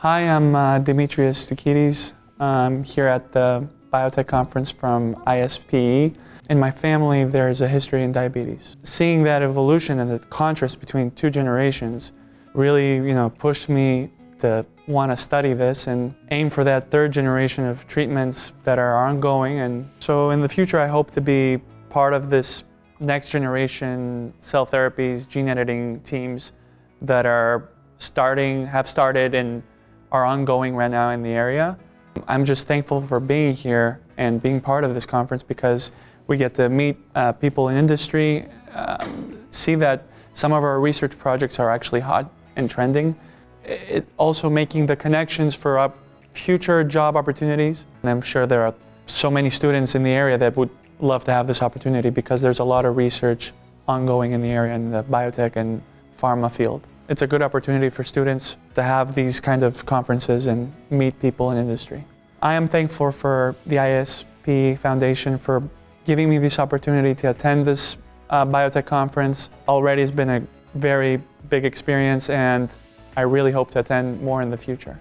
Hi, I'm Demetrius Stoukides. I'm here at the Biotech Conference from ISPE. In my family, there's a history in diabetes. Seeing that evolution and the contrast between two generations really, pushed me to want to study this and aim for that third generation of treatments that are ongoing. And so in the future, I hope to be part of this next generation cell therapies, gene editing teams that have started and are ongoing right now in the area. I'm just thankful for being here and being part of this conference because we get to meet people in industry, see that some of our research projects are actually hot and trending. It also making the connections for future job opportunities. And I'm sure there are so many students in the area that would love to have this opportunity because there's a lot of research ongoing in the area in the biotech and pharma field. It's a good opportunity for students to have these kind of conferences and meet people in industry. I am thankful for the ISPE Foundation for giving me this opportunity to attend this biotech conference. Already it's been a very big experience and I really hope to attend more in the future.